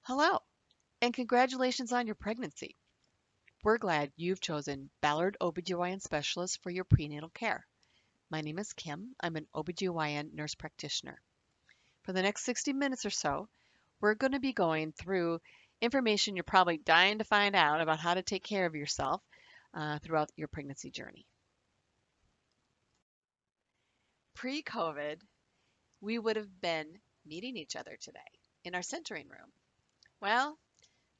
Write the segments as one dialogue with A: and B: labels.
A: Hello, and congratulations on your pregnancy. We're glad you've chosen Ballard OBGYN specialist for your prenatal care. My name is Kim. I'm an OBGYN nurse practitioner. For the next 60 minutes or so, we're going to be going through information you're probably dying to find out about how to take care of yourself throughout your pregnancy journey. Pre-COVID, we would have been meeting each other today in our centering room. Well,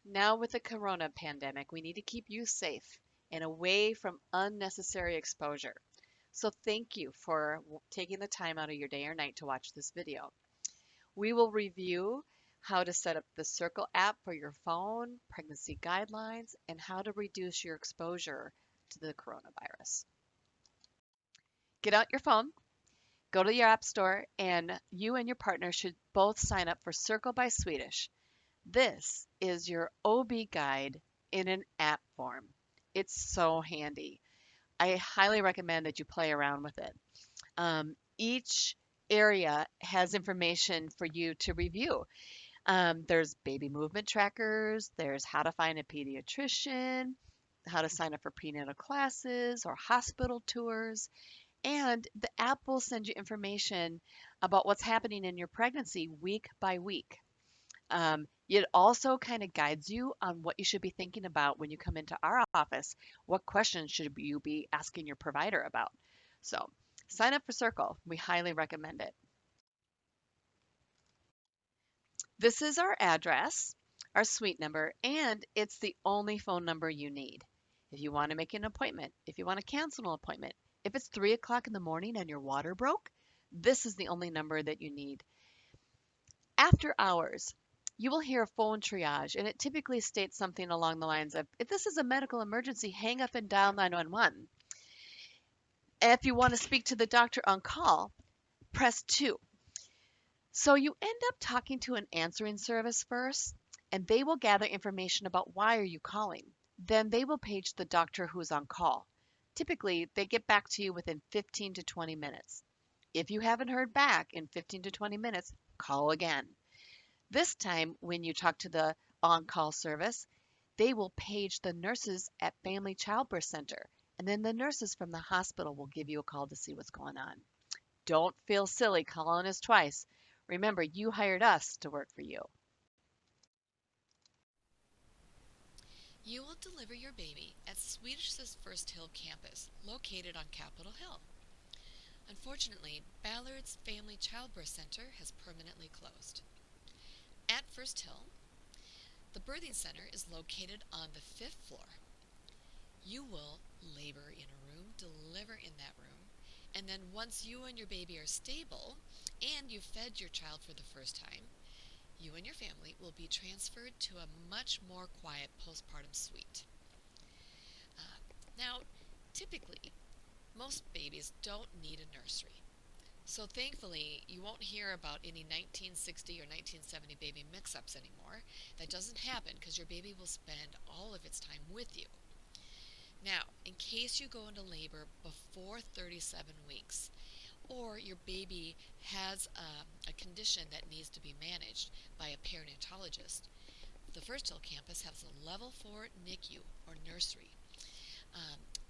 A: now, with the corona pandemic, we need to keep you safe and away from unnecessary exposure. So, thank you for taking the time out of your day or night to watch this video. We will review how to set up the Circle app for your phone, pregnancy guidelines, and how to reduce your exposure to the coronavirus. Get out your phone, go to your app store, and you and your partner should both sign up for Circle by Swedish. This is your OB guide in an app form. It's so handy. I highly recommend that you play around with it. Each area has information for you to review. There's baby movement trackers, there's how to find a pediatrician, how to sign up for prenatal classes or hospital tours, and the app will send you information about what's happening in your pregnancy week by week. It also kind of guides you on what you should be thinking about when you come into our office. What questions should you be asking your provider about? So, sign up for Circle. We highly recommend it. This is our address, our suite number, and it's the only phone number you need. If you want to make an appointment, if you want to cancel an appointment, if it's 3 o'clock in the morning and your water broke, this is the only number that you need. After hours, you will hear a phone triage, and it typically states something along the lines of, if this is a medical emergency, hang up and dial 911. If you want to speak to the doctor on call, press 2. So you end up talking to an answering service first, and they will gather information about why are you calling. Then they will page the doctor who's on call. Typically, they get back to you within 15 to 20 minutes. If you haven't heard back in 15 to 20 minutes, call again. This time, when you talk to the on-call service, they will page the nurses at Family Childbirth Center, and then the nurses from the hospital will give you a call to see what's going on. Don't feel silly calling us twice. Remember, you hired us to work for you.
B: You will deliver your baby at Swedish's First Hill campus, located on Capitol Hill. Unfortunately, Ballard's Family Childbirth Center has permanently closed. At First Hill, the birthing center is located on the 5th floor. You will labor in a room, deliver in that room, and then once you and your baby are stable and you've fed your child for the first time, you and your family will be transferred to a much more quiet postpartum suite. Now, typically, most babies don't need a nursery. So thankfully, you won't hear about any 1960 or 1970 baby mix-ups anymore. That doesn't happen because your baby will spend all of its time with you. Now, in case you go into labor before 37 weeks, or your baby has a condition that needs to be managed by a perinatologist, the First Hill campus has a level 4 NICU, or nursery.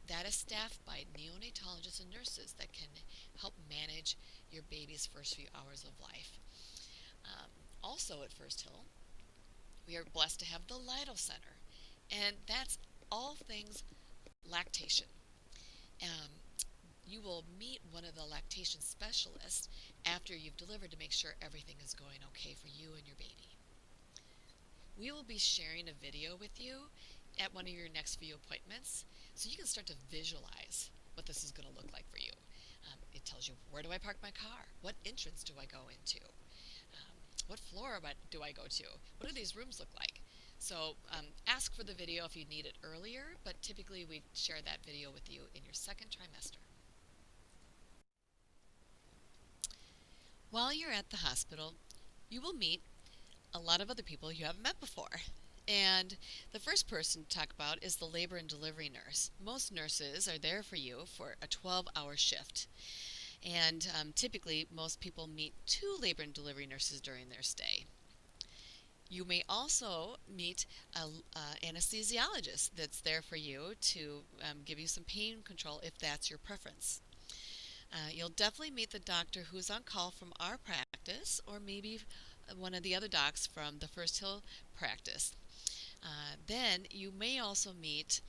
B: That is staffed by neonatologists and nurses that can help manage your baby's first few hours of life. Also at First Hill, we are blessed to have the Lytle Center, and that's all things lactation. You will meet one of the lactation specialists after you've delivered to make sure everything is going okay for you and your baby. We will be sharing a video with you at one of your next few appointments so you can start to visualize what this is going to look like for you. It tells you, where do I park my car? What entrance do I go into? What floor do I go to? What do these rooms look like? So ask for the video if you need it earlier, but typically we share that video with you in your second trimester. While you're at the hospital, you will meet a lot of other people you haven't met before. And the first person to talk about is the labor and delivery nurse. Most nurses are there for you for a 12-hour shift. And typically, most people meet 2 labor and delivery nurses during their stay. You may also meet an anesthesiologist that's there for you to give you some pain control if that's your preference. You'll definitely meet the doctor who's on call from our practice, or maybe one of the other docs from the First Hill practice. Then you may also meet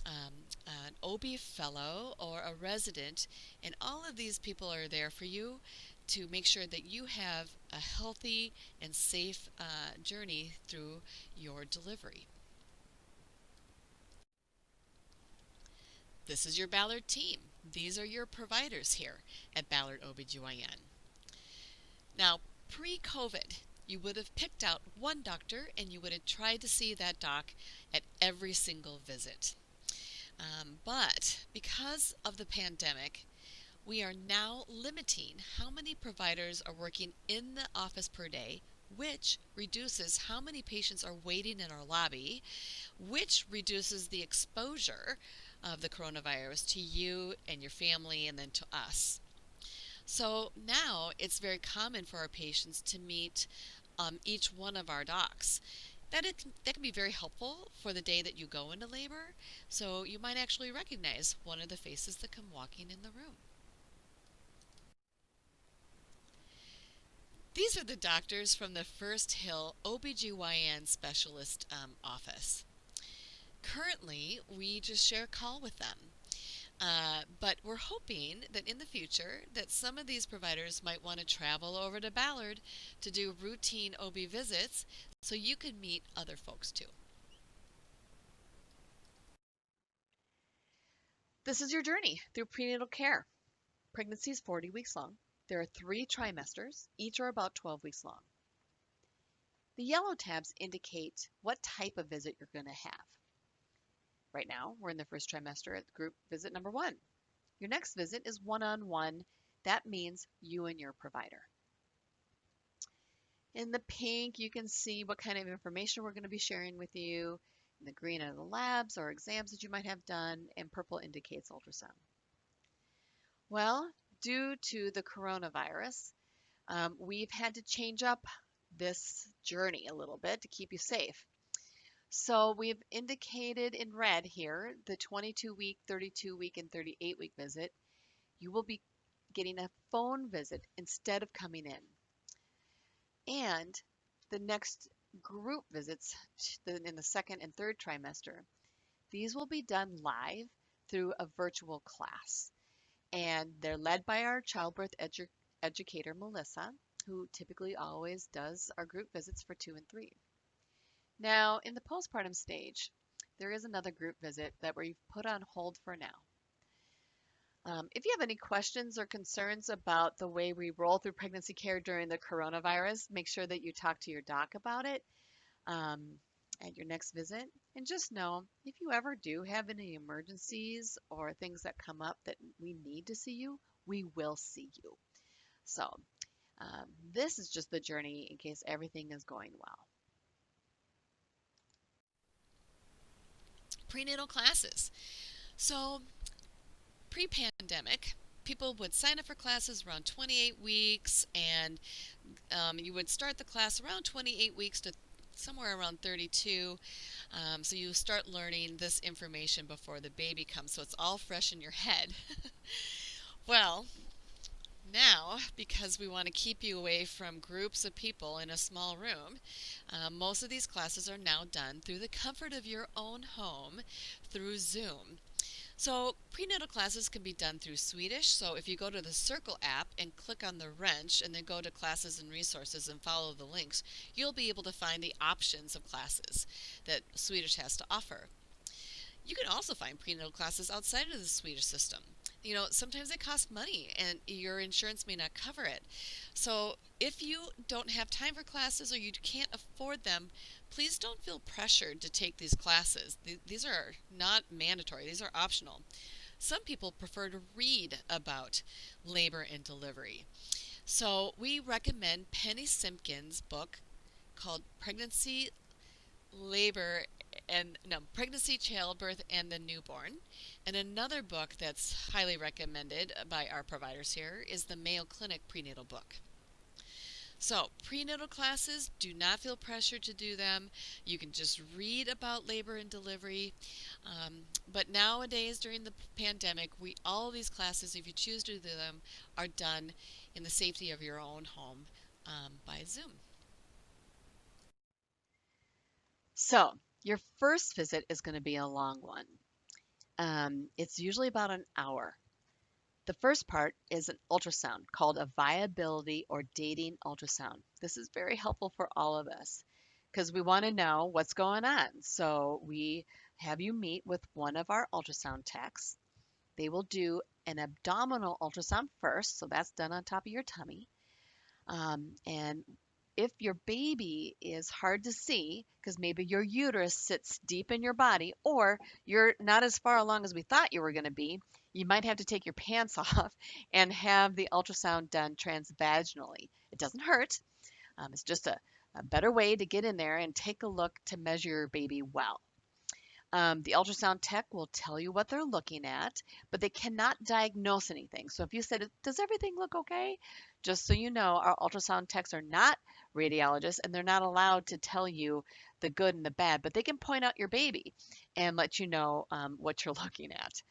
B: an OB fellow or a resident, and all of these people are there for you to make sure that you have a healthy and safe journey through your delivery. This is your Ballard team. These are your providers here at Ballard OBGYN. Now, pre-COVID, you would have picked out one doctor and you would have tried to see that doc at every single visit. But because of the pandemic, we are now limiting how many providers are working in the office per day, which reduces how many patients are waiting in our lobby, which reduces the exposure of the coronavirus to you and your family and then to us. So now it's very common for our patients to meet each one of our docs. That can be very helpful for the day that you go into labor, so you might actually recognize one of the faces that come walking in the room. These are the doctors from the First Hill OBGYN specialist office. Currently, we just share a call with them. But we're hoping that in the future that some of these providers might want to travel over to Ballard to do routine OB visits so you can meet other folks too.
A: This is your journey through prenatal care. Pregnancy is 40 weeks long. There are 3 trimesters, each are about 12 weeks long. The yellow tabs indicate what type of visit you're going to have. Right now, we're in the first trimester at group visit number 1. Your next visit is one-on-one. That means you and your provider. In the pink, you can see what kind of information we're going to be sharing with you. In the green are the labs or exams that you might have done, and purple indicates ultrasound. Well, due to the coronavirus, we've had to change up this journey a little bit to keep you safe. So we've indicated in red here the 22-week, 32-week, and 38-week visit. You will be getting a phone visit instead of coming in. And the next group visits in the second and third trimester, these will be done live through a virtual class. And they're led by our childbirth educator, Melissa, who typically always does our group visits for 2 and 3. Now, in the postpartum stage, there is another group visit that we've put on hold for now. If you have any questions or concerns about the way we roll through pregnancy care during the coronavirus, make sure that you talk to your doc about it at your next visit. And just know, if you ever do have any emergencies or things that come up that we need to see you, we will see you. So this is just the journey in case everything is going well.
B: Prenatal classes. So, pre-pandemic, people would sign up for classes around 28 weeks, and you would start the class around 28 weeks to somewhere around 32. So you start learning this information before the baby comes, so it's all fresh in your head. Well, now, because we want to keep you away from groups of people in a small room, most of these classes are now done through the comfort of your own home through Zoom. So prenatal classes can be done through Swedish. So if you go to the Circle app and click on the wrench and then go to classes and resources and follow the links, you'll be able to find the options of classes that Swedish has to offer. You can also find prenatal classes outside of the Swedish system. You know, sometimes they cost money and your insurance may not cover it. So if you don't have time for classes or you can't afford them, please don't feel pressured to take these classes. These are not mandatory, these are optional. Some people prefer to read about labor and delivery. So we recommend Penny Simpkins' book called Pregnancy, Childbirth, and the Newborn. And another book that's highly recommended by our providers here is the Mayo Clinic prenatal book. So, prenatal classes, do not feel pressure to do them. You can just read about labor and delivery. But nowadays, during the pandemic, all of these classes, if you choose to do them, are done in the safety of your own home by Zoom.
A: So, your first visit is going to be a long one. It's usually about an hour. The first part is an ultrasound called a viability or dating ultrasound. This is very helpful for all of us because we want to know what's going on. So we have you meet with one of our ultrasound techs. They will do an abdominal ultrasound first, so that's done on top of your tummy. And if your baby is hard to see, because maybe your uterus sits deep in your body, or you're not as far along as we thought you were going to be, you might have to take your pants off and have the ultrasound done transvaginally. It doesn't hurt, it's just a better way to get in there and take a look to measure your baby well. The ultrasound tech will tell you what they're looking at, but they cannot diagnose anything. So if you said, "Does everything look okay?" Just so you know, our ultrasound techs are not radiologists and they're not allowed to tell you the good and the bad, but they can point out your baby and let you know what you're looking at.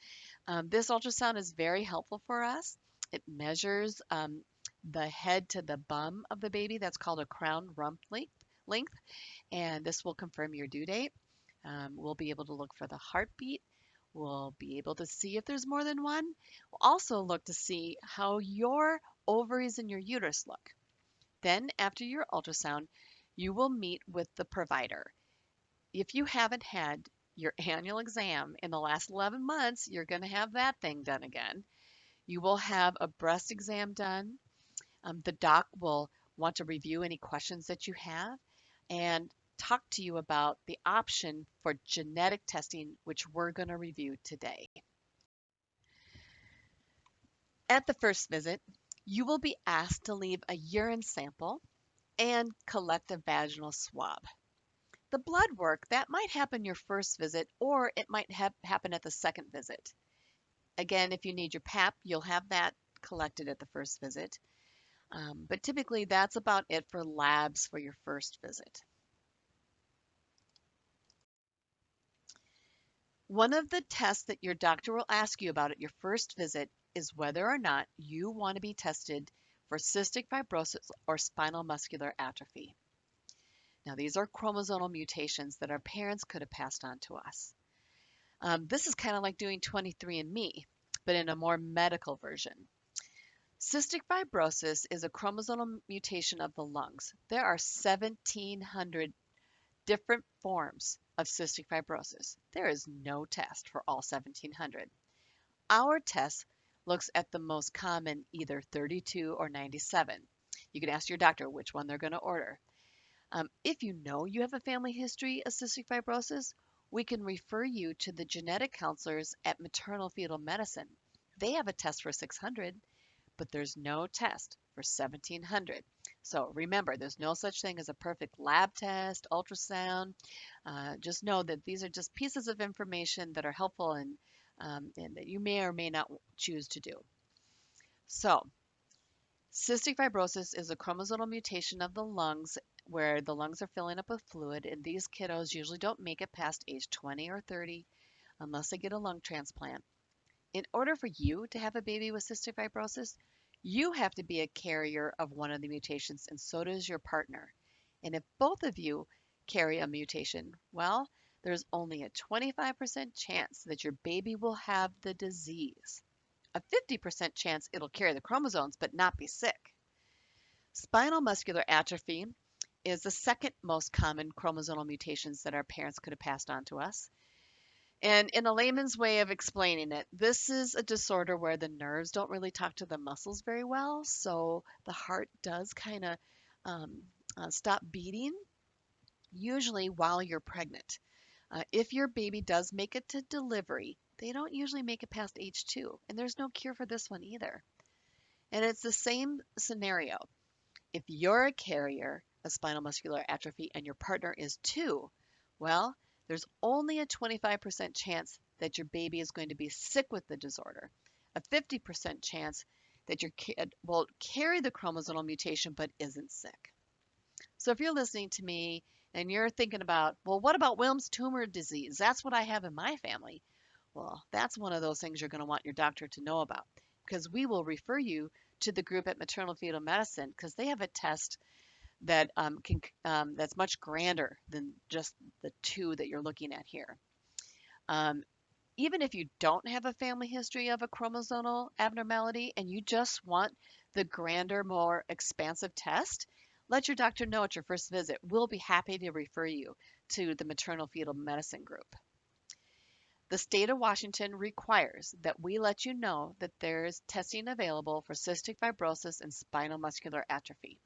A: This ultrasound is very helpful for us. It measures the head to the bum of the baby. That's called a crown rump length, and this will confirm your due date. We'll be able to look for the heartbeat. We'll be able to see if there's more than one. We'll also look to see how your ovaries and your uterus look. Then, after your ultrasound, you will meet with the provider. If you haven't had your annual exam in the last 11 months, you're going to have that thing done again. You will have a breast exam done. The doc will want to review any questions that you have and talk to you about the option for genetic testing, which we're going to review today. At the first visit, you will be asked to leave a urine sample and collect a vaginal swab. The blood work, that might happen your first visit or it might happen at the second visit. Again, if you need your pap, you'll have that collected at the first visit. But typically, that's about it for labs for your first visit. One of the tests that your doctor will ask you about at your first visit is whether or not you want to be tested for cystic fibrosis or spinal muscular atrophy. Now, these are chromosomal mutations that our parents could have passed on to us. This is kind of like doing 23andMe, but in a more medical version. Cystic fibrosis is a chromosomal mutation of the lungs. There are 1,700 different forms of cystic fibrosis. There is no test for all 1,700. Our test looks at the most common, either 32 or 97. You can ask your doctor which one they're going to order. If you know you have a family history of cystic fibrosis, we can refer you to the genetic counselors at maternal fetal medicine. They have a test for 600, but there's no test for 1,700. So remember, there's no such thing as a perfect lab test, ultrasound. Just know that these are just pieces of information that are helpful and that you may or may not choose to do. So, cystic fibrosis is a chromosomal mutation of the lungs where the lungs are filling up with fluid, and these kiddos usually don't make it past age 20 or 30 unless they get a lung transplant. In order for you to have a baby with cystic fibrosis, you have to be a carrier of one of the mutations, and so does your partner. And if both of you carry a mutation, well, there's only a 25% chance that your baby will have the disease. A 50% chance it'll carry the chromosomes but not be sick. Spinal muscular atrophy is the second most common chromosomal mutations that our parents could have passed on to us. And in a layman's way of explaining it, this is a disorder where the nerves don't really talk to the muscles very well. So the heart does kind of um, stop beating, usually while you're pregnant. If your baby does make it to delivery, they don't usually make it past age 2. And there's no cure for this one either. And it's the same scenario. If you're a carrier of spinal muscular atrophy and your partner is too, well, there's only a 25% chance that your baby is going to be sick with the disorder, a 50% chance that your kid will carry the chromosomal mutation but isn't sick. So if you're listening to me and you're thinking about, well, what about Wilms tumor disease? That's what I have in my family. Well, that's one of those things you're going to want your doctor to know about because we will refer you to the group at Maternal Fetal Medicine because they have a test that that's much grander than just the two that you're looking at here. Um, Even if you don't have a family history of a chromosomal abnormality and you just want the grander, more expansive test, let your doctor know at your first visit. We'll be happy to refer you to the maternal fetal medicine group. The state of Washington requires that we let you know that there is testing available for cystic fibrosis and spinal muscular atrophy.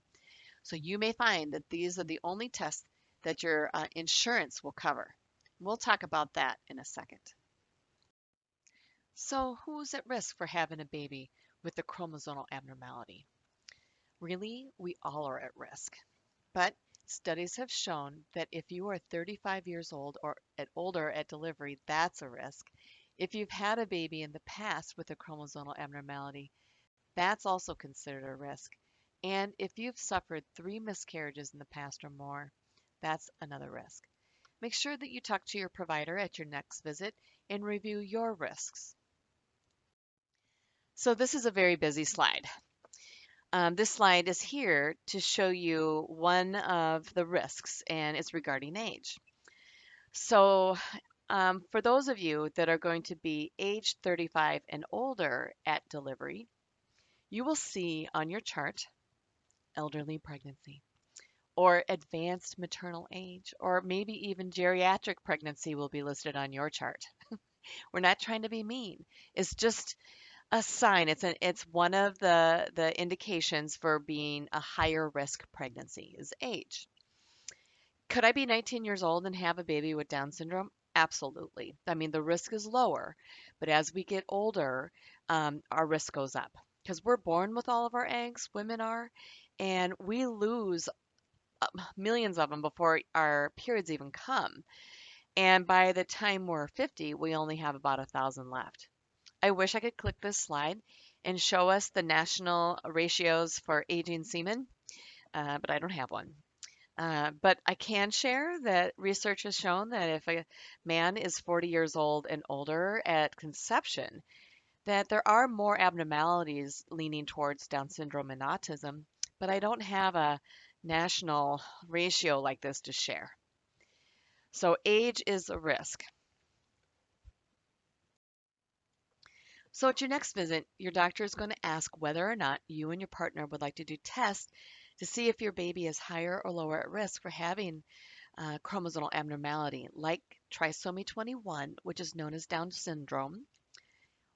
A: So you may find that these are the only tests that your insurance will cover. We'll talk about that in a second. So, who's at risk for having a baby with a chromosomal abnormality? Really, we all are at risk. But studies have shown that if you are 35 years old or older at delivery, that's a risk. If you've had a baby in the past with a chromosomal abnormality, that's also considered a risk. And if you've suffered 3 miscarriages in the past or more, that's another risk. Make sure that you talk to your provider at your next visit and review your risks. So this is a very busy slide. This slide is here to show you one of the risks, and it's regarding age. So for those of you that are going to be age 35 and older at delivery, you will see on your chart elderly pregnancy or advanced maternal age, or maybe even geriatric pregnancy will be listed on your chart. We're not trying to be mean. It's just a sign. It's one of the indications for being a higher risk pregnancy is age. Could I be 19 years old and have a baby with Down syndrome? Absolutely. I mean, the risk is lower, but as we get older, our risk goes up because we're born with all of our eggs, women are, and we lose millions of them before our periods even come. And by the time we're 50, we only have about 1,000 left. I wish I could click this slide and show us the national ratios for aging semen, but I don't have one. But I can share that research has shown that if a man is 40 years old and older at conception, that there are more abnormalities leaning towards Down syndrome and autism, but I don't have a national ratio like this to share. So age is a risk. So at your next visit, your doctor is going to ask whether or not you and your partner would like to do tests to see if your baby is higher or lower at risk for having chromosomal abnormality like trisomy 21, which is known as Down syndrome,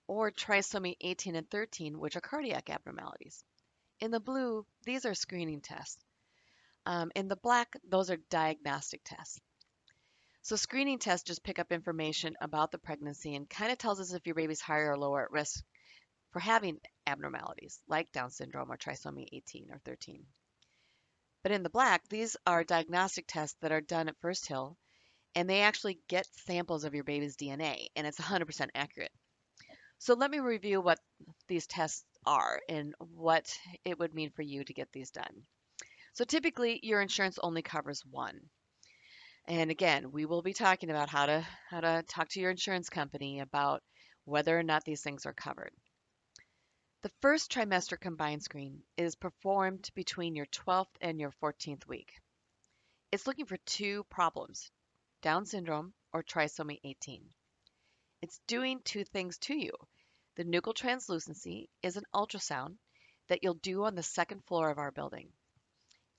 A: or trisomy 18 and 13, which are cardiac abnormalities. In the blue, these are screening tests. In the black, those are diagnostic tests. So screening tests just pick up information about the pregnancy and kind of tells us if your baby's higher or lower at risk for having abnormalities like Down syndrome or trisomy 18 or 13. But in the black, these are diagnostic tests that are done at First Hill, and they actually get samples of your baby's DNA, and it's 100% accurate. So let me review what these tests are and what it would mean for you to get these done. So typically, your insurance only covers one. And again, we will be talking about how to talk to your insurance company about whether or not these things are covered. The first trimester combined screen is performed between your 12th and your 14th week. It's looking for two problems, Down syndrome or trisomy 18. It's doing two things to you. The nuchal translucency is an ultrasound that you'll do on the second floor of our building.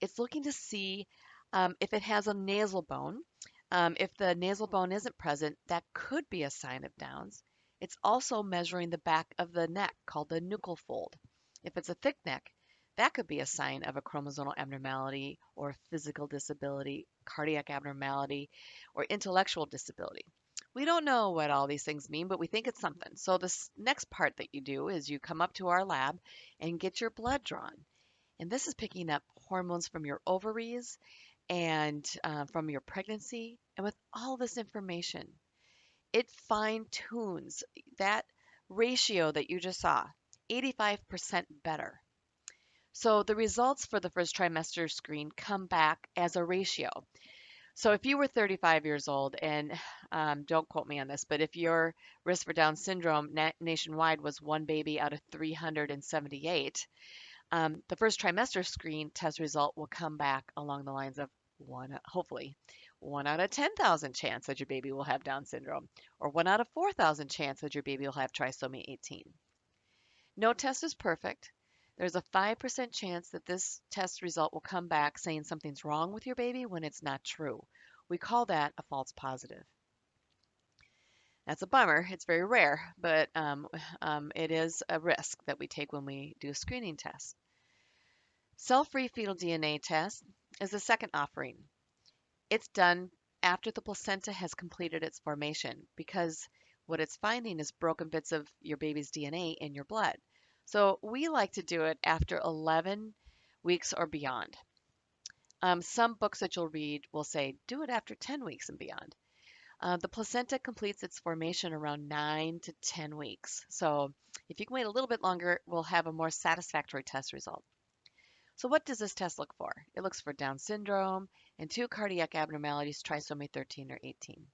A: It's looking to see if it has a nasal bone. If the nasal bone isn't present, that could be a sign of Downs. It's also measuring the back of the neck called the nuchal fold. If it's a thick neck, that could be a sign of a chromosomal abnormality or physical disability, cardiac abnormality, or intellectual disability. We don't know what all these things mean, but we think it's something. So this next part that you do is you come up to our lab and get your blood drawn. And this is picking up hormones from your ovaries and from your pregnancy. And with all this information, it fine tunes that ratio that you just saw. 85% better. So the results for the first trimester screen come back as a ratio. So if you were 35 years old, and don't quote me on this, but if your risk for Down syndrome nationwide was one baby out of 378, the first trimester screen test result will come back along the lines of one, hopefully, 1 out of 10,000 chance that your baby will have Down syndrome, or 1 out of 4,000 chance that your baby will have trisomy 18. No test is perfect. There's a 5% chance that this test result will come back saying something's wrong with your baby when it's not true. We call that a false positive. That's a bummer. It's very rare, but it is a risk that we take when we do a screening test. Cell-free fetal DNA test is the second offering. It's done after the placenta has completed its formation because what it's finding is broken bits of your baby's DNA in your blood. So we like to do it after 11 weeks or beyond. Some books that you'll read will say do it after 10 weeks and beyond. The placenta completes its formation around 9 to 10 weeks. So if you can wait a little bit longer, we'll have a more satisfactory test result. So what does this test look for? It looks for Down syndrome and 2 cardiac abnormalities, trisomy 13 or 18.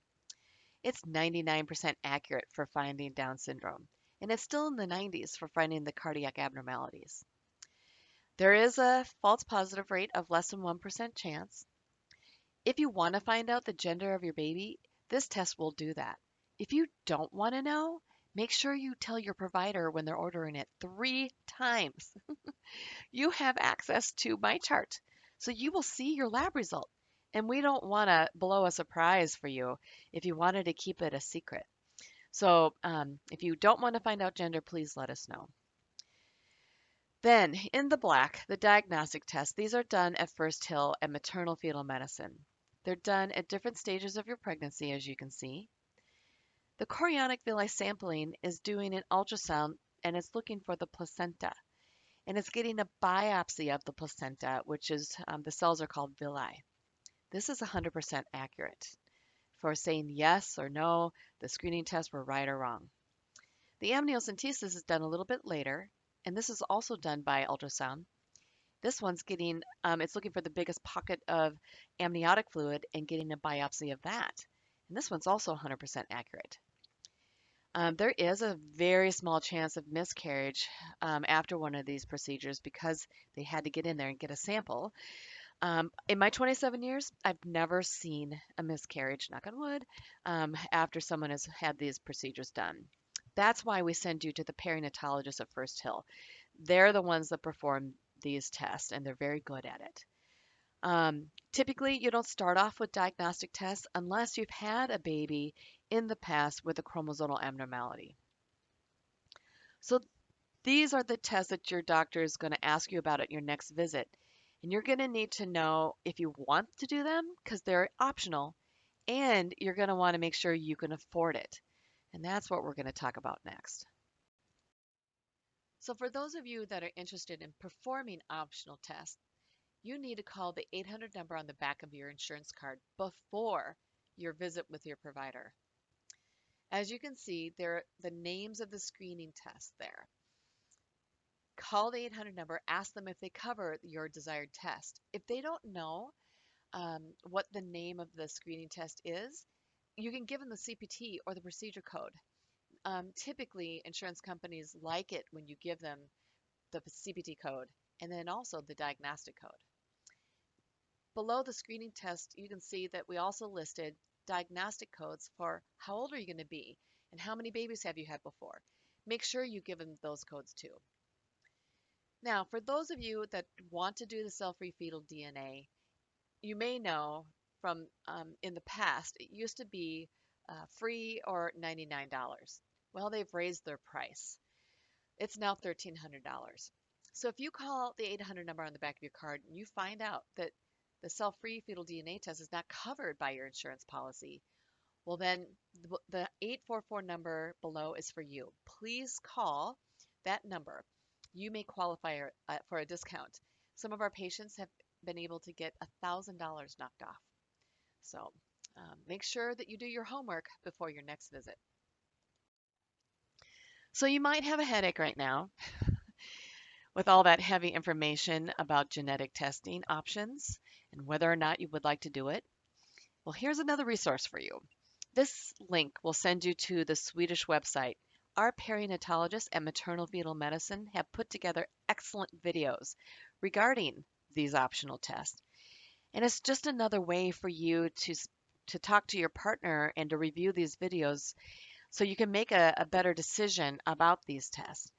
A: It's 99% accurate for finding Down syndrome, and it's still in the 90s for finding the cardiac abnormalities. There is a false positive rate of less than 1% chance. If you want to find out the gender of your baby, this test will do that. If you don't want to know, make sure you tell your provider when they're ordering it 3 times. You have access to my chart, so you will see your lab result. And we don't want to blow a surprise for you if you wanted to keep it a secret. So if you don't want to find out gender, please let us know. Then, in the black, the diagnostic tests. These are done at First Hill and maternal fetal medicine. They're done at different stages of your pregnancy, as you can see. The chorionic villi sampling is doing an ultrasound, and it's looking for the placenta. And it's getting a biopsy of the placenta, which is, the cells are called villi. This is 100% accurate for saying yes or no, the screening tests were right or wrong. The amniocentesis is done a little bit later, and this is also done by ultrasound. This one's getting, it's looking for the biggest pocket of amniotic fluid and getting a biopsy of that. And this one's also 100% accurate. There is a very small chance of miscarriage after one of these procedures because they had to get in there and get a sample. In my 27 years, I've never seen a miscarriage, knock on wood, after someone has had these procedures done. That's why we send you to the perinatologist at First Hill. They're the ones that perform these tests, and they're very good at it. Typically, you don't start off with diagnostic tests unless you've had a baby in the past with a chromosomal abnormality. So these are the tests that your doctor is going to ask you about at your next visit. And you're going to need to know if you want to do them because they're optional, and you're going to want to make sure you can afford it. And that's what we're going to talk about next. So for those of you that are interested in performing optional tests, you need to call the 800 number on the back of your insurance card before your visit with your provider. As you can see, there are the names of the screening tests there. Call the 800 number, ask them if they cover your desired test. If they don't know what the name of the screening test is, you can give them the CPT or the procedure code. Typically, insurance companies like it when you give them the CPT code and then also the diagnostic code. Below the screening test, you can see that we also listed diagnostic codes for how old are you going to be and how many babies have you had before. Make sure you give them those codes too. Now, for those of you that want to do the cell-free fetal DNA, you may know from in the past, it used to be free or $99. Well, they've raised their price. It's now $1,300. So if you call the 800 number on the back of your card and you find out that the cell-free fetal DNA test is not covered by your insurance policy, well then the 844 number below is for you. Please call that number. You may qualify for a discount. Some of our patients have been able to get $1,000 knocked off. So make sure that you do your homework before your next visit. So you might have a headache right now with all that heavy information about genetic testing options and whether or not you would like to do it. Well, here's another resource for you. This link will send you to the Swedish website. Our perinatologists at Maternal Fetal Medicine have put together excellent videos regarding these optional tests. And it's just another way for you to talk to your partner and to review these videos so you can make a better decision about these tests.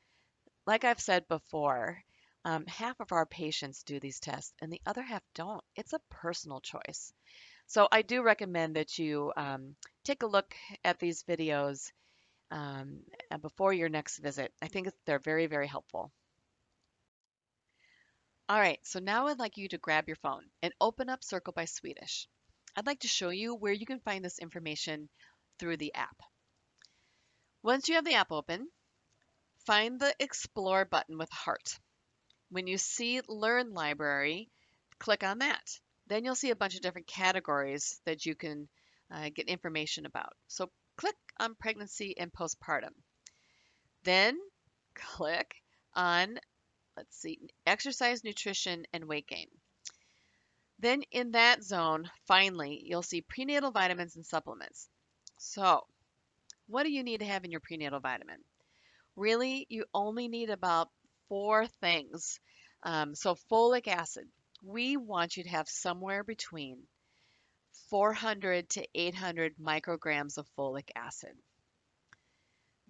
A: Like I've said before, half of our patients do these tests and the other half don't. It's a personal choice. So I do recommend that you take a look at these videos before your next visit. I think they're very, very helpful. All right, so now I'd like you to grab your phone and open up Circle by Swedish. I'd like to show you where you can find this information through the app. Once you have the app open, find the Explore button with a heart. When you see Learn Library, click on that. Then you'll see a bunch of different categories that you can get information about. So click on pregnancy and postpartum. Then click on, let's see, exercise, nutrition, and weight gain. Then in that zone, finally, you'll see prenatal vitamins and supplements. So what do you need to have in your prenatal vitamin? Really, you only need about four things. So folic acid, we want you to have somewhere between 400 to 800 micrograms of folic acid.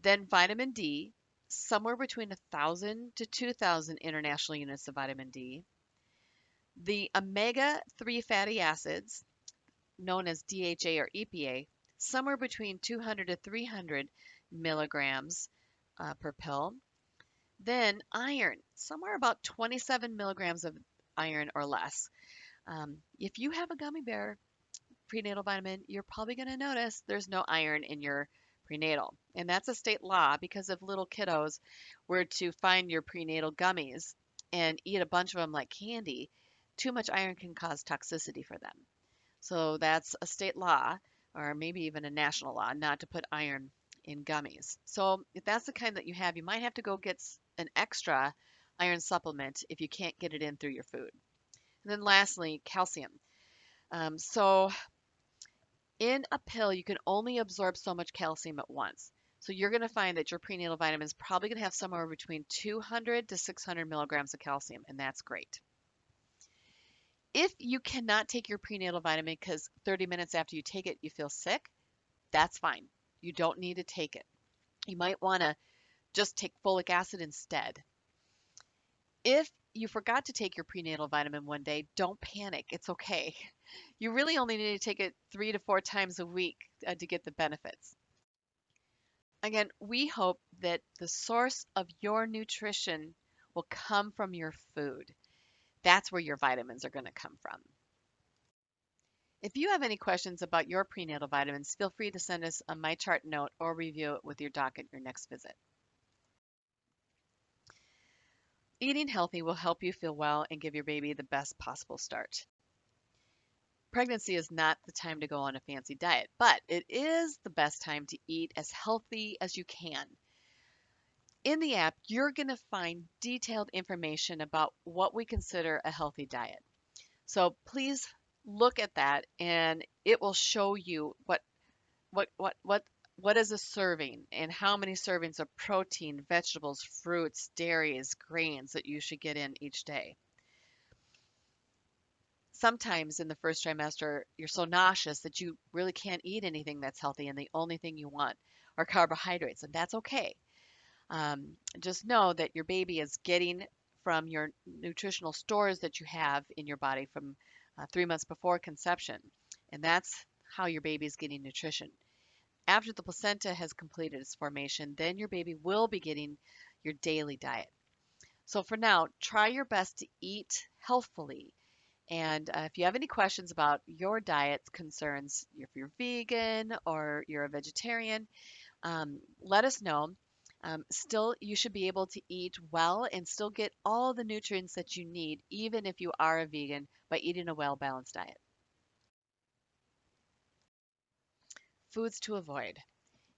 A: Then vitamin D, somewhere between 1,000 to 2,000 international units of vitamin D. The omega-3 fatty acids, known as DHA or EPA, somewhere between 200 to 300 milligrams per pill. Then iron, somewhere about 27 milligrams of iron or less. If you have a gummy bear prenatal vitamin, you're probably going to notice there's no iron in your prenatal. And that's a state law because if little kiddos were to find your prenatal gummies and eat a bunch of them like candy, too much iron can cause toxicity for them. So that's a state law, or maybe even a national law, not to put iron in gummies. So if that's the kind that you have, you might have to go get an extra iron supplement if you can't get it in through your food. And then lastly, calcium. So in a pill, you can only absorb so much calcium at once. So you're going to find that your prenatal vitamin is probably going to have somewhere between 200 to 600 milligrams of calcium, and that's great. If you cannot take your prenatal vitamin because 30 minutes after you take it, you feel sick, that's fine. You don't need to take it. You might want to just take folic acid instead. If you forgot to take your prenatal vitamin one day, don't panic. It's okay. You really only need to take it 3 to 4 times a week to get the benefits. Again, we hope that the source of your nutrition will come from your food. That's where your vitamins are going to come from. If you have any questions about your prenatal vitamins, feel free to send us a My Chart note or review it with your doc at your next visit. Eating healthy will help you feel well and give your baby the best possible start. Pregnancy is not the time to go on a fancy diet, but it is the best time to eat as healthy as you can. In the app, you're going to find detailed information about what we consider a healthy diet. So please look at that and it will show you what is a serving and how many servings of protein, vegetables, fruits, dairies, grains that you should get in each day. Sometimes in the first trimester, you're so nauseous that you really can't eat anything that's healthy, and the only thing you want are carbohydrates, and that's okay. Just know that your baby is getting from your nutritional stores that you have in your body from 3 months before conception, and that's how your baby is getting nutrition. After the placenta has completed its formation, then your baby will be getting your daily diet. So for now, try your best to eat healthfully. And if you have any questions about your diet concerns, if you're vegan or you're a vegetarian, let us know. Still, you should be able to eat well and still get all the nutrients that you need, even if you are a vegan, by eating a well-balanced diet. Foods to avoid.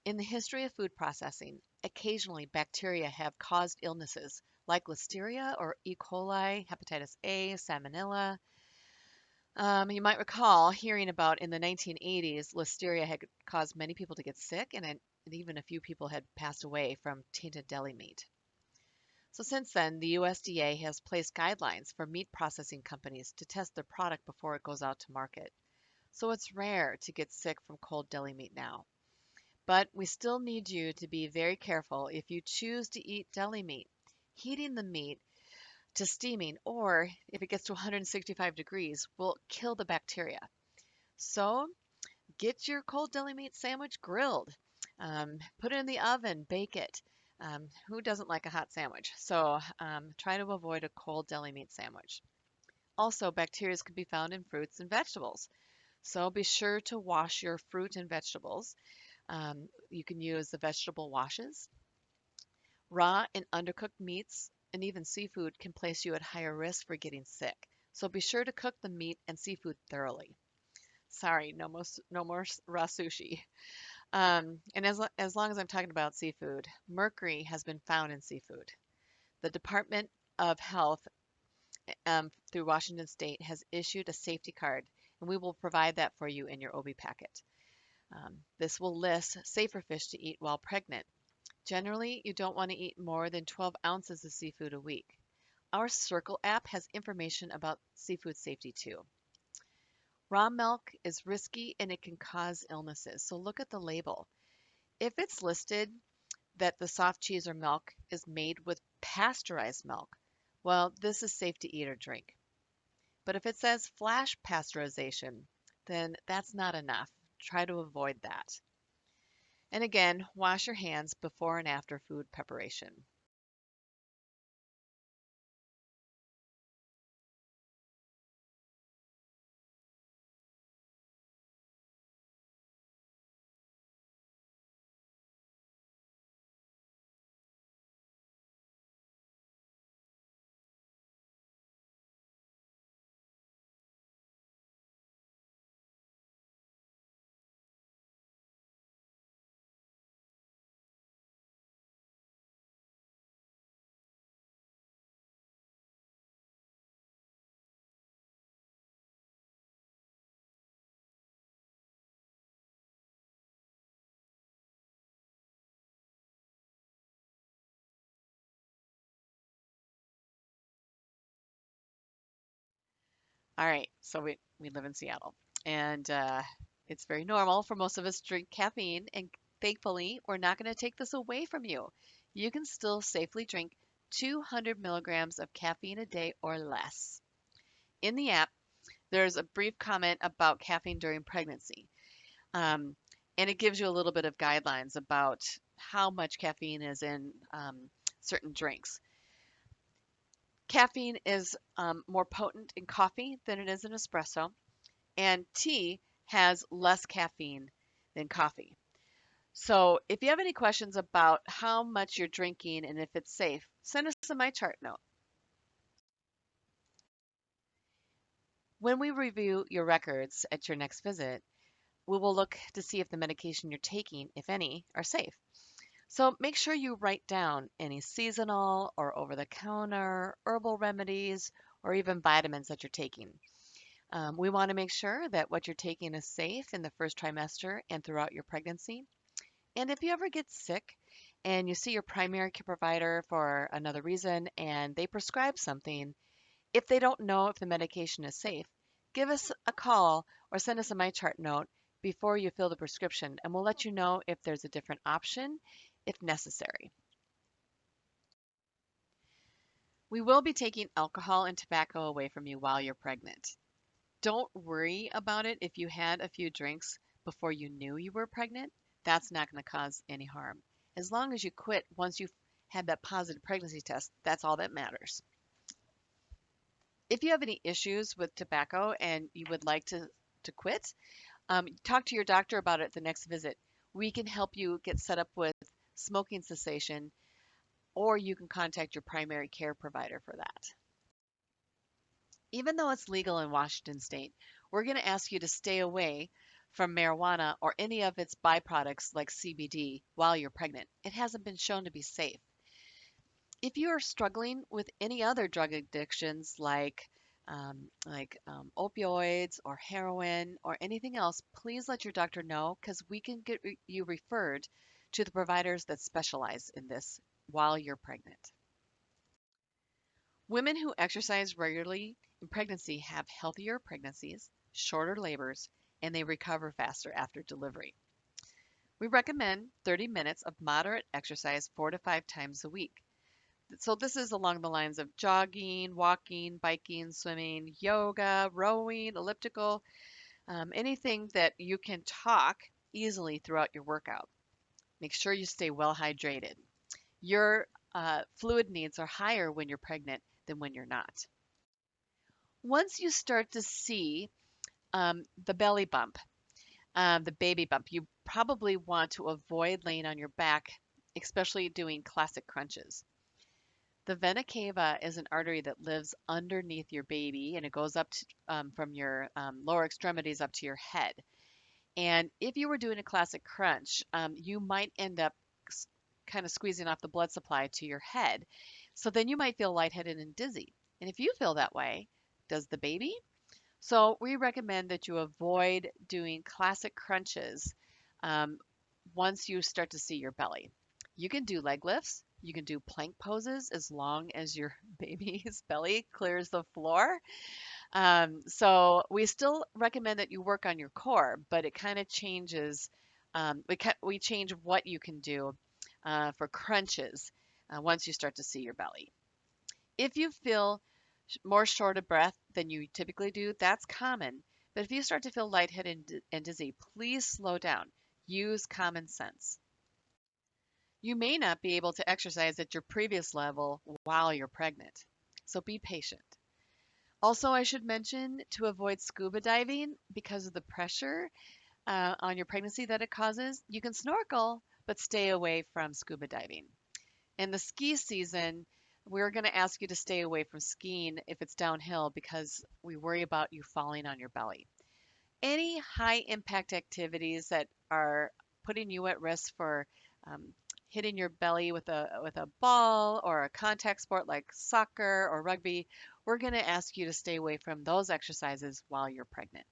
A: In the history of food processing, occasionally bacteria have caused illnesses like listeria or E. coli, hepatitis A, salmonella. You might recall hearing about in the 1980s, listeria had caused many people to get sick, and even a few people had passed away from tainted deli meat. So since then, the USDA has placed guidelines for meat processing companies to test their product before it goes out to market. So it's rare to get sick from cold deli meat now. But we still need you to be very careful if you choose to eat deli meat. Heating the meat to steaming, or if it gets to 165 degrees, will kill the bacteria. So get your cold deli meat sandwich grilled. Put it in the oven, bake it. Who doesn't like a hot sandwich? So try to avoid a cold deli meat sandwich. Also, bacteria can be found in fruits and vegetables. So be sure to wash your fruit and vegetables. You can use the vegetable washes. Raw and undercooked meats and even seafood can place you at higher risk for getting sick. So be sure to cook the meat and seafood thoroughly. Sorry, no more raw sushi. And as long as I'm talking about seafood, mercury has been found in seafood. The Department of Health through Washington State has issued a safety card, and we will provide that for you in your OB packet. This will list safer fish to eat while pregnant. Generally, you don't want to eat more than 12 ounces of seafood a week. Our Circle app has information about seafood safety too. Raw milk is risky and it can cause illnesses, so look at the label. If it's listed that the soft cheese or milk is made with pasteurized milk, well, this is safe to eat or drink. But if it says flash pasteurization, then that's not enough. Try to avoid that. And again, wash your hands before and after food preparation. All right, so we live in Seattle, and it's very normal for most of us to drink caffeine, and thankfully, we're not going to take this away from you. You can still safely drink 200 milligrams of caffeine a day or less. In the app, there's a brief comment about caffeine during pregnancy, um, and it gives you a little bit of guidelines about how much caffeine is in certain drinks. Caffeine is more potent in coffee than it is in espresso, and tea has less caffeine than coffee. So if you have any questions about how much you're drinking and if it's safe, send us a My Chart note. When we review your records at your next visit, we will look to see if the medication you're taking, if any, are safe. So make sure you write down any seasonal or over the counter herbal remedies or even vitamins that you're taking. We want to make sure that what you're taking is safe in the first trimester and throughout your pregnancy. And if you ever get sick and you see your primary care provider for another reason and they prescribe something, if they don't know if the medication is safe, give us a call or send us a My Chart note before you fill the prescription, and we'll let you know if there's a different option if necessary. We will be taking alcohol and tobacco away from you while you're pregnant. Don't worry about it if you had a few drinks before you knew you were pregnant. That's not going to cause any harm. As long as you quit once you've had that positive pregnancy test, that's all that matters. If you have any issues with tobacco and you would like to quit, talk to your doctor about it at the next visit. We can help you get set up with smoking cessation, or you can contact your primary care provider for that. Even though it's legal in Washington state, we're going to ask you to stay away from marijuana or any of its byproducts like CBD while you're pregnant. It hasn't been shown to be safe. If you are struggling with any other drug addictions like opioids or heroin or anything else, please let your doctor know because we can get you referred to the providers that specialize in this while you're pregnant. Women who exercise regularly in pregnancy have healthier pregnancies, shorter labors, and they recover faster after delivery. We recommend 30 minutes of moderate exercise 4 to 5 times a week. So, this is along the lines of jogging, walking, biking, swimming, yoga, rowing, elliptical, anything that you can talk easily throughout your workout. Make sure you stay well hydrated. Your fluid needs are higher when you're pregnant than when you're not. Once you start to see the belly bump, the baby bump, you probably want to avoid laying on your back, especially doing classic crunches. The vena cava is an artery that lives underneath your baby and it goes up from your lower extremities up to your head. And if you were doing a classic crunch, you might end up kind of squeezing off the blood supply to your head. So then you might feel lightheaded and dizzy. And if you feel that way, does the baby? So we recommend that you avoid doing classic crunches um, once you start to see your belly. You can do leg lifts. You can do plank poses as long as your baby's belly clears the floor. So we still recommend that you work on your core, but it kind of changes. We change what you can do for crunches once you start to see your belly. If you feel more short of breath than you typically do, that's common. But if you start to feel lightheaded and dizzy, please slow down. Use common sense. You may not be able to exercise at your previous level while you're pregnant, so be patient. Also, I should mention to avoid scuba diving because of the pressure on your pregnancy that it causes. You can snorkel, but stay away from scuba diving. In the ski season, we're going to ask you to stay away from skiing if it's downhill because we worry about you falling on your belly. Any high impact activities that are putting you at risk for um, hitting your belly with a ball or a contact sport like soccer or rugby, we're going to ask you to stay away from those exercises while you're pregnant.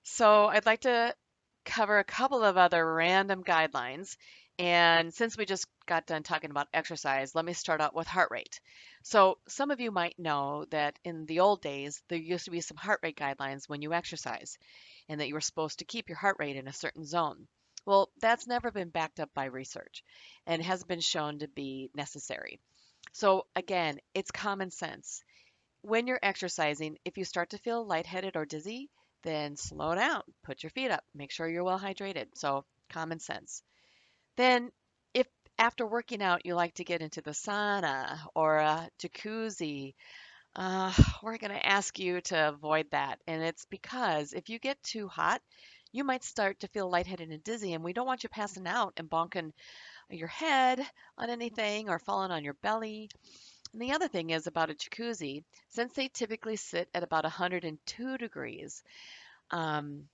A: So I'd like to cover a couple of other random guidelines. And since we just got done talking about exercise, let me start out with heart rate. So some of you might know that in the old days, there used to be some heart rate guidelines when you exercise, and that you were supposed to keep your heart rate in a certain zone. Well, that's never been backed up by research and has been shown to be necessary. So again, it's common sense. When you're exercising, if you start to feel lightheaded or dizzy, then slow down, put your feet up, make sure you're well hydrated. So, common sense. Then, if after working out you like to get into the sauna or a jacuzzi, uh, we're going to ask you to avoid that. And it's because if you get too hot, you might start to feel lightheaded and dizzy, and we don't want you passing out and bonking your head on anything or falling on your belly. And the other thing is about a jacuzzi, since they typically sit at about 102 degrees, um,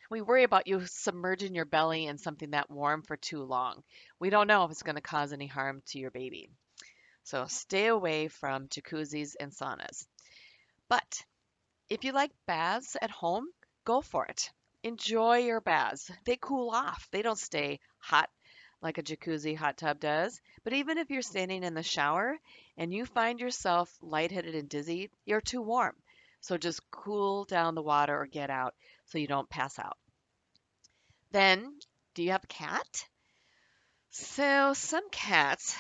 A: we worry about you submerging your belly in something that warm for too long. We don't know if it's going to cause any harm to your baby. So stay away from jacuzzis and saunas. But if you like baths at home, go for it. Enjoy your baths. They cool off. They don't stay hot like a jacuzzi hot tub does. But even if you're standing in the shower and you find yourself lightheaded and dizzy, you're too warm. So just cool down the water or get out so you don't pass out. Then, do you have a cat? So some cats,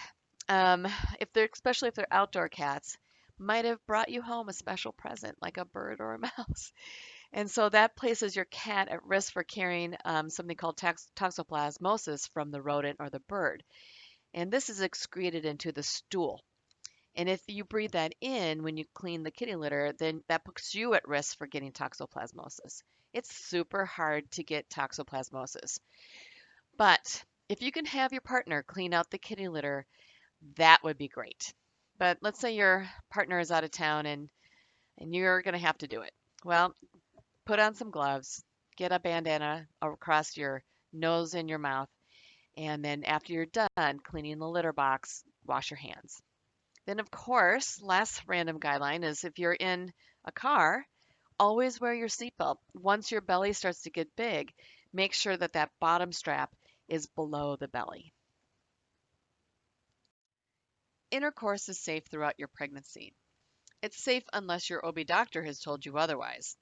A: um, if they're especially if they're outdoor cats, might have brought you home a special present like a bird or a mouse. And so that places your cat at risk for carrying something called toxoplasmosis from the rodent or the bird. And this is excreted into the stool. And if you breathe that in when you clean the kitty litter, then that puts you at risk for getting toxoplasmosis. It's super hard to get toxoplasmosis. But if you can have your partner clean out the kitty litter, that would be great. But let's say your partner is out of town and you're going to have to do it. Well, put on some gloves, get a bandana across your nose and your mouth, and then after you're done cleaning the litter box, wash your hands. Then, of course, last random guideline is if you're in a car, always wear your seatbelt. Once your belly starts to get big, make sure that that bottom strap is below the belly. Intercourse is safe throughout your pregnancy. It's safe unless your OB doctor has told you otherwise.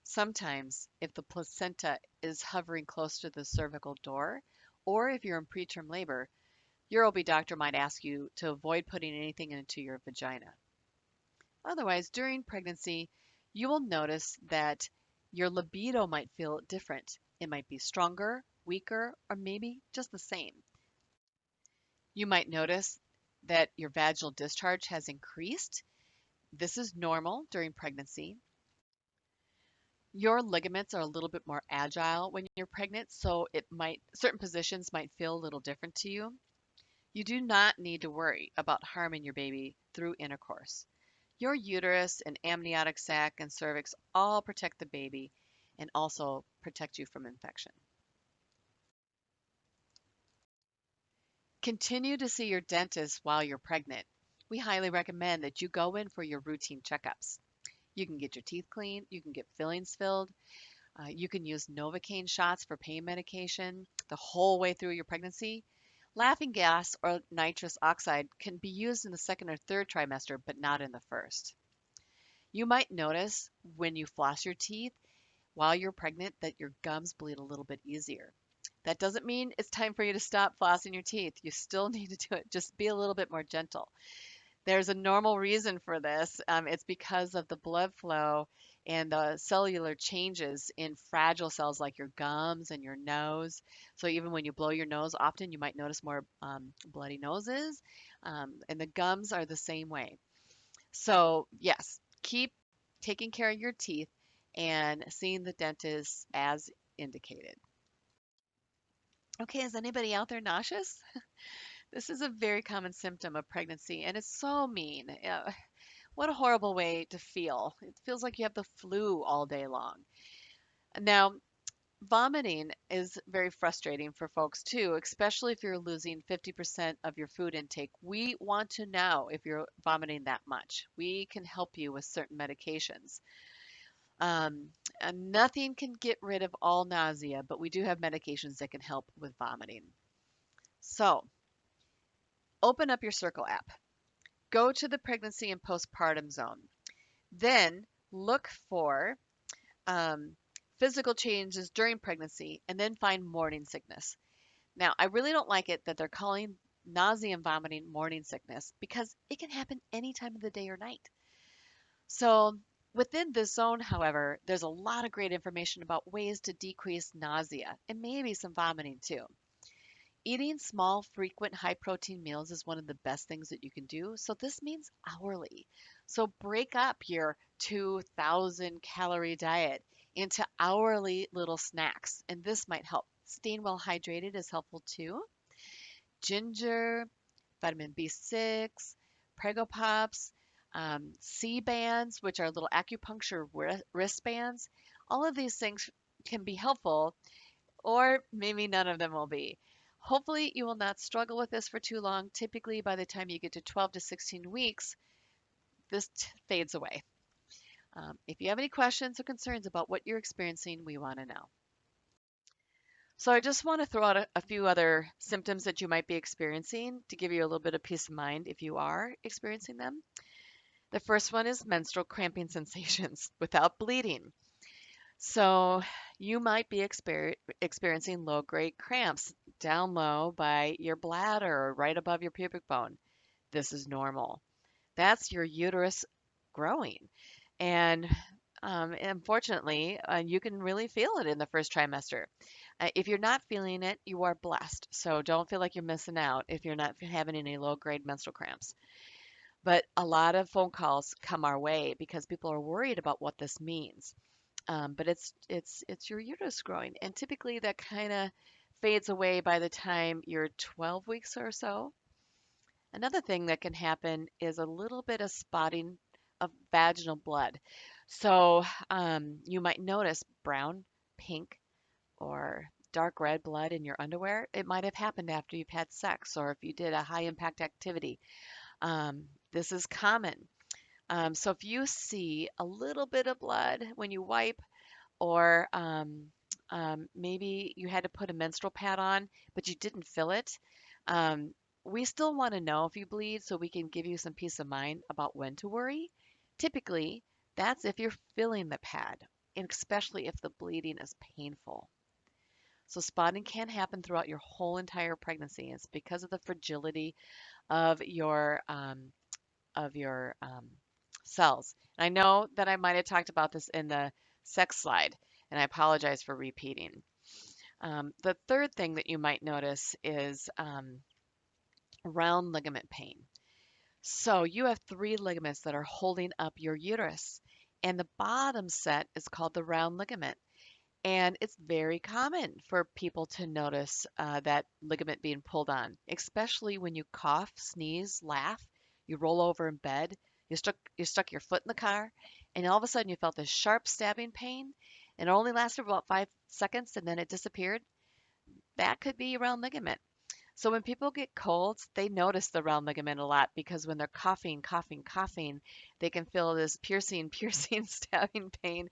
A: Sometimes, if the placenta is hovering close to the cervical door, or if you're in preterm labor, your OB doctor might ask you to avoid putting anything into your vagina. Otherwise, during pregnancy, you will notice that your libido might feel different. It might be stronger, weaker, or maybe just the same. You might notice that your vaginal discharge has increased. This is normal during pregnancy. Your ligaments are a little bit more agile when you're pregnant, so certain positions might feel a little different to you. You do not need to worry about harming your baby through intercourse. Your uterus and amniotic sac and cervix all protect the baby and also protect you from infection. Continue to see your dentist while you're pregnant. We highly recommend that you go in for your routine checkups. You can get your teeth cleaned, you can get fillings filled, you can use Novocaine shots for pain medication the whole way through your pregnancy. Laughing gas or nitrous oxide can be used in the second or third trimester, but not in the first. You might notice when you floss your teeth while you're pregnant that your gums bleed a little bit easier. That doesn't mean it's time for you to stop flossing your teeth. You still need to do it. Just be a little bit more gentle. There's a normal reason for this. It's because of the blood flow and the cellular changes in fragile cells like your gums and your nose. So even when you blow your nose, often you might notice more bloody noses. And the gums are the same way. So yes, keep taking care of your teeth and seeing the dentist as indicated. Okay, is anybody out there nauseous? This is a very common symptom of pregnancy, and it's so mean. What a horrible way to feel. It feels like you have the flu all day long. Now, vomiting is very frustrating for folks too, especially if you're losing 50% of your food intake. We want to know if you're vomiting that much. We can help you with certain medications. Um, and nothing can get rid of all nausea, but we do have medications that can help with vomiting. So, open up your Circle app. Go to the pregnancy and postpartum zone. Then look for um, physical changes during pregnancy and then find morning sickness. Now, I really don't like it that they're calling nausea and vomiting morning sickness because it can happen any time of the day or night. So, within this zone, however, there's a lot of great information about ways to decrease nausea and maybe some vomiting too. Eating small, frequent, high protein meals is one of the best things that you can do. So this means hourly. So break up your 2,000 calorie diet into hourly little snacks, and this might help. Staying well hydrated is helpful too. Ginger, vitamin B6, Prego Pops, C bands, which are little acupuncture wristbands. All of these things can be helpful or maybe none of them will be. Hopefully, you will not struggle with this for too long. Typically, by the time you get to 12 to 16 weeks, this fades away. If you have any questions or concerns about what you're experiencing, we want to know. So, I just want to throw out a few other symptoms that you might be experiencing to give you a little bit of peace of mind if you are experiencing them. The first one is menstrual cramping sensations without bleeding. So you might be experiencing low-grade cramps down low by your bladder or right above your pubic bone. This is normal. That's your uterus growing. And unfortunately, you can really feel it in the first trimester. If you're not feeling it, you are blessed. So don't feel like you're missing out if you're not having any low-grade menstrual cramps. But a lot of phone calls come our way because people are worried about what this means. But it's your uterus growing, and typically that kind of fades away by the time you're 12 weeks or so. Another thing that can happen is a little bit of spotting of vaginal blood. So you might notice brown, pink, or dark red blood in your underwear. It might have happened after you've had sex or if you did a high impact activity. This is common. So if you see a little bit of blood when you wipe, or maybe you had to put a menstrual pad on, but you didn't fill it, um, we still want to know if you bleed so we can give you some peace of mind about when to worry. Typically, that's if you're filling the pad, and especially if the bleeding is painful. So spotting can happen throughout your whole entire pregnancy. It's because of the fragility of your cells. And I know that I might have talked about this in the sex slide, and I apologize for repeating. The third thing that you might notice is round ligament pain. So you have three ligaments that are holding up your uterus, and the bottom set is called the round ligament. And it's very common for people to notice that ligament being pulled on, especially when you cough, sneeze, laugh, you roll over in bed, you stuck your foot in the car, and all of a sudden you felt this sharp stabbing pain, and it only lasted about 5 seconds and then it disappeared. That could be round ligament. So when people get colds, they notice the round ligament a lot because when they're coughing, coughing, coughing, they can feel this piercing, piercing, stabbing pain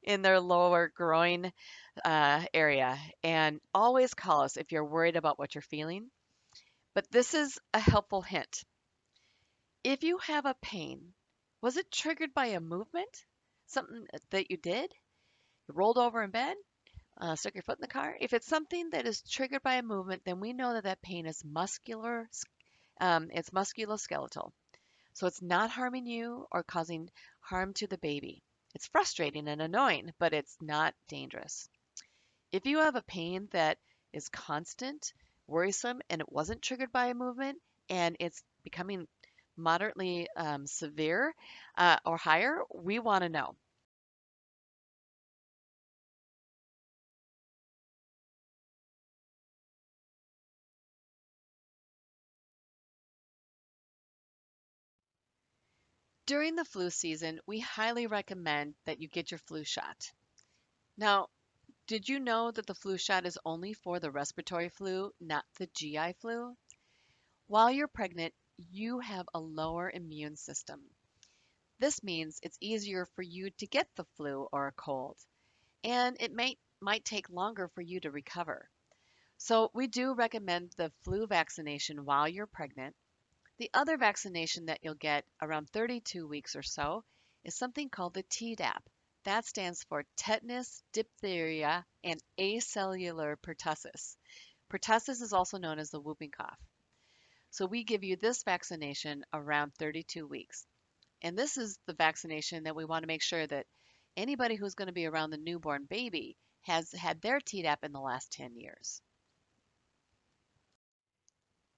A: in their lower groin area. And always call us if you're worried about what you're feeling. But this is a helpful hint. If you have a pain, was it triggered by a movement? Something that you did? You rolled over in bed? Stuck your foot in the car? If it's something that is triggered by a movement, then we know that that pain is muscular. It's musculoskeletal. So it's not harming you or causing harm to the baby. It's frustrating and annoying, but it's not dangerous. If you have a pain that is constant, worrisome, and it wasn't triggered by a movement, and it's becoming moderately severe or higher, we want to know. During the flu season, we highly recommend that you get your flu shot. Now, did you know that the flu shot is only for the respiratory flu, not the GI flu? While you're pregnant, you have a lower immune system. This means it's easier for you to get the flu or a cold, and it might take longer for you to recover. So we do recommend the flu vaccination while you're pregnant. The other vaccination that you'll get around 32 weeks or so is something called the Tdap. That stands for tetanus, diphtheria, and acellular pertussis. Pertussis is also known as the whooping cough. So we give you this vaccination around 32 weeks. And this is the vaccination that we want to make sure that anybody who's going to be around the newborn baby has had their Tdap in the last 10 years.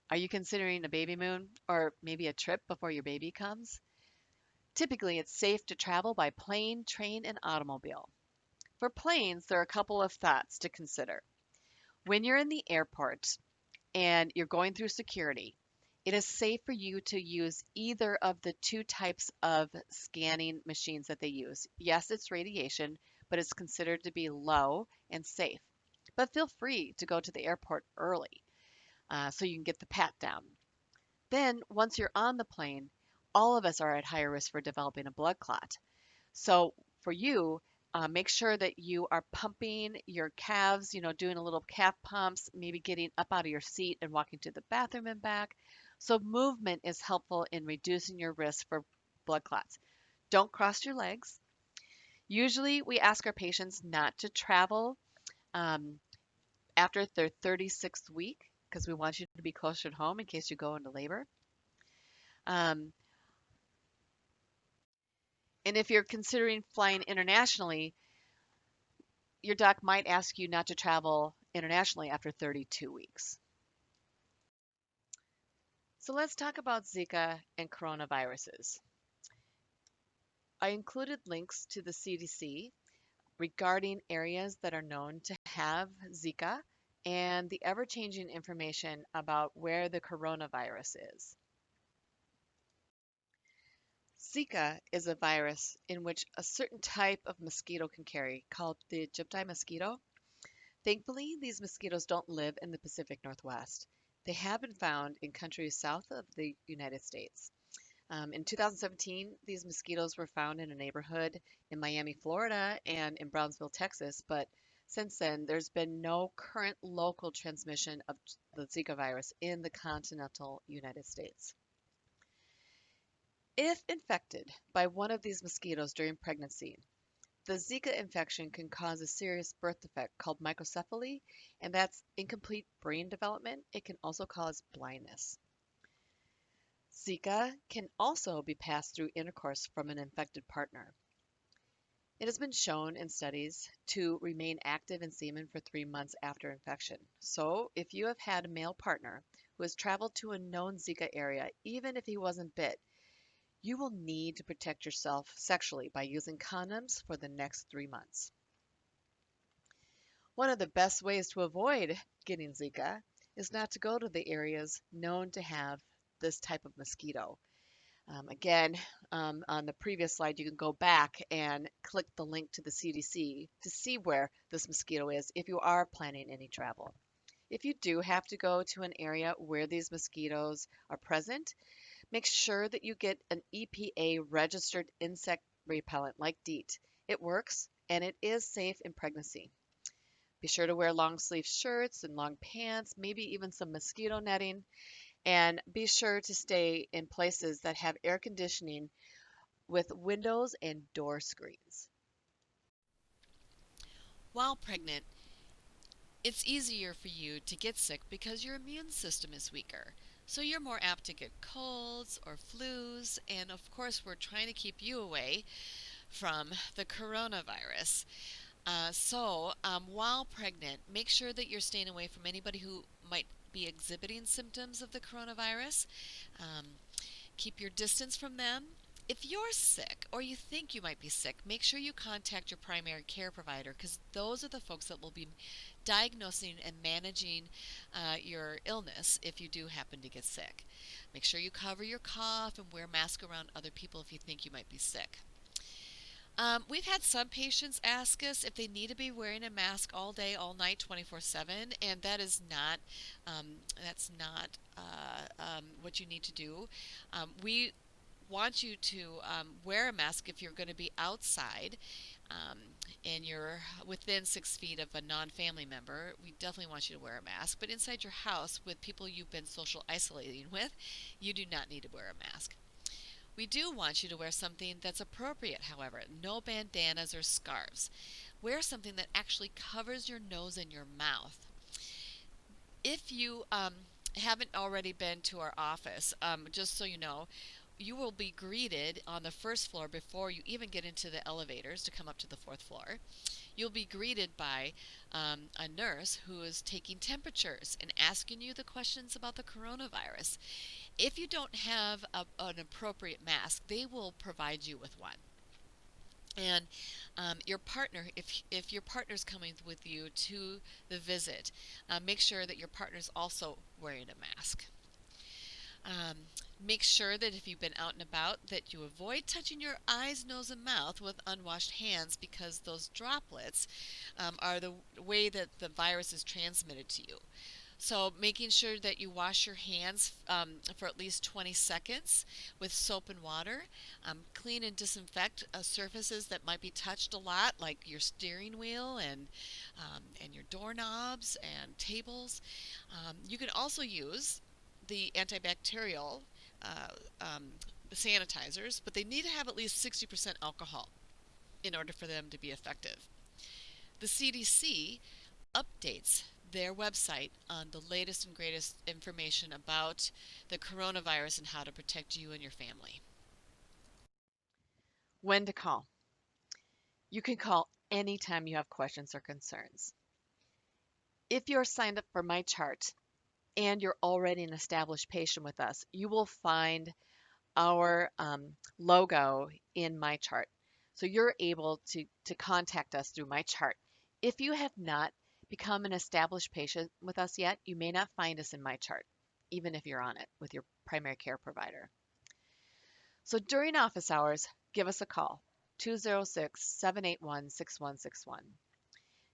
A: Are you considering a baby moon or maybe a trip before your baby comes? Typically, it's safe to travel by plane, train, and automobile. For planes, there are a couple of thoughts to consider. When you're in the airport and you're going through security, it is safe for you to use either of the two types of scanning machines that they use. Yes, it's radiation, but it's considered to be low and safe. But feel free to go to the airport early so you can get the pat down. Then, once you're on the plane, all of us are at higher risk for developing a blood clot. So for you, make sure that you are pumping your calves, doing a little calf pumps, maybe getting up out of your seat and walking to the bathroom and back. So movement is helpful in reducing your risk for blood clots. Don't cross your legs. Usually, we ask our patients not to travel um, after their 36th week because we want you to be closer to home in case you go into labor. Um, and if you're considering flying internationally, your doc might ask you not to travel internationally after 32 weeks. So let's talk about Zika and coronaviruses. I included links to the CDC regarding areas that are known to have Zika and the ever changing information about where the coronavirus is. Zika is a virus in which a certain type of mosquito can carry, called the Egypti mosquito. Thankfully, these mosquitoes don't live in the Pacific Northwest. They have been found in countries south of the United States. In 2017, these mosquitoes were found in a neighborhood in Miami, Florida, and in Brownsville, Texas. But since then, there's been no current local transmission of the Zika virus in the continental United States. If infected by one of these mosquitoes during pregnancy, the Zika infection can cause a serious birth defect called microcephaly, and that's incomplete brain development. It can also cause blindness. Zika can also be passed through intercourse from an infected partner. It has been shown in studies to remain active in semen for 3 months after infection. So, if you have had a male partner who has traveled to a known Zika area, even if he wasn't bit, you will need to protect yourself sexually by using condoms for the next 3 months. One of the best ways to avoid getting Zika is not to go to the areas known to have this type of mosquito. Again, on the previous slide, you can go back and click the link to the CDC to see where this mosquito is if you are planning any travel. If you do have to go to an area where these mosquitoes are present, make sure that you get an EPA registered insect repellent like DEET. It works and it is safe in pregnancy. Be sure to wear long sleeve shirts and long pants, maybe even some mosquito netting, and be sure to stay in places that have air conditioning with windows and door screens.
B: While pregnant, it's easier for you to get sick because your immune system is weaker. So you're more apt to get colds or flus, and of course, we're trying to keep you away from the coronavirus. While pregnant, make sure that you're staying away from anybody who might be exhibiting symptoms of the coronavirus. Um, Keep your distance from them. If you're sick or you think you might be sick, make sure you contact your primary care provider because those are the folks that will be diagnosing and managing your illness if you do happen to get sick. Make sure you cover your cough and wear a mask around other people if you think you might be sick. We've had some patients ask us if they need to be wearing a mask all day, all night, 24/7, and that's not what you need to do. We want you to wear a mask if you're going to be outside um, and you're within 6 feet of a non-family member. We definitely want you to wear a mask. But inside your house with people you've been social isolating with, you do not need to wear a mask. We do want you to wear something that's appropriate, however. No bandanas or scarves. Wear something that actually covers your nose and your mouth. If you haven't already been to our office, just so you know, you will be greeted on the first floor before you even get into the elevators to come up to the fourth floor. You'll be greeted by a nurse who is taking temperatures and asking you the questions about the coronavirus. If you don't have an appropriate mask, they will provide you with one. And your partner, if your partner's coming with you to the visit, make sure that your partner's also wearing a mask. Um, Make sure that if you've been out and about that you avoid touching your eyes, nose, and mouth with unwashed hands because those droplets are the way that the virus is transmitted to you. So making sure that you wash your hands for at least 20 seconds with soap and water. Clean and disinfect surfaces that might be touched a lot, like your steering wheel and your doorknobs and tables. You can also use the antibacterial uh, um, sanitizers, but they need to have at least 60% alcohol in order for them to be effective. The CDC updates their website on the latest and greatest information about the coronavirus and how to protect you and your family.
A: When to call? You can call anytime you have questions or concerns. If you're signed up for my chart and you're already an established patient with us, you will find our logo in my chart. So you're able to contact us through my chart. If you have not become an established patient with us yet, you may not find us in my chart, even if you're on it with your primary care provider. So during office hours, give us a call, 206-781-6161.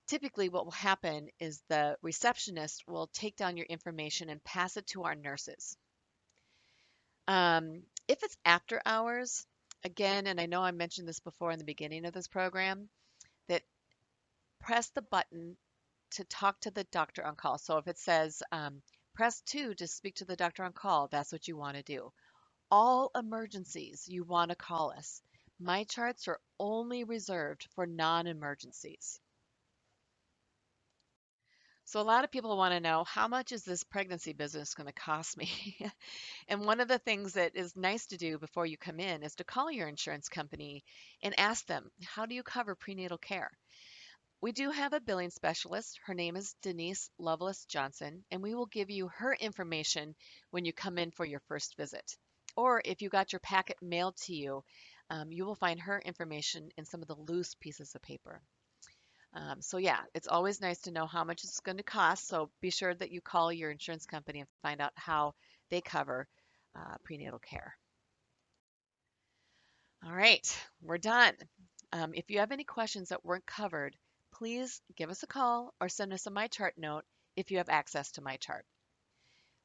A: Typically, what will happen is the receptionist will take down your information and pass it to our nurses. If it's after hours, again, and I know I mentioned this before in the beginning of this program, that press the button to talk to the doctor on call. So if it says press 2 to speak to the doctor on call, that's what you want to do. All emergencies, you want to call us. My charts are only reserved for non emergencies. So, a lot of people want to know how much is this pregnancy business going to cost me? And one of the things that is nice to do before you come in is to call your insurance company and ask them, how do you cover prenatal care? We do have a billing specialist. Her name is Denise Lovelace Johnson, and we will give you her information when you come in for your first visit. Or if you got your packet mailed to you, you will find her information in some of the loose pieces of paper. So yeah, it's always nice to know how much it's going to cost. So be sure that you call your insurance company and find out how they cover prenatal care. All right, we're done. If you have any questions that weren't covered, please give us a call or send us a MyChart note if you have access to MyChart.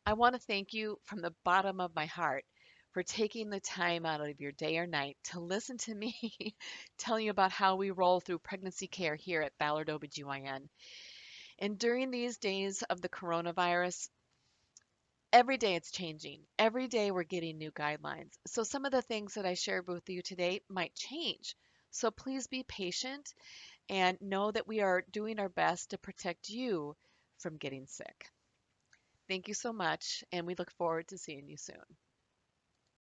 A: I want to thank you from the bottom of my heart for taking the time out of your day or night to listen to me tell you about how we roll through pregnancy care here at Ballard OBGYN. And during these days of the coronavirus, every day it's changing. Every day we're getting new guidelines. So some of the things that I shared with you today might change. So please be patient and know that we are doing our best to protect you from getting sick. Thank you so much, and we look forward to seeing you soon.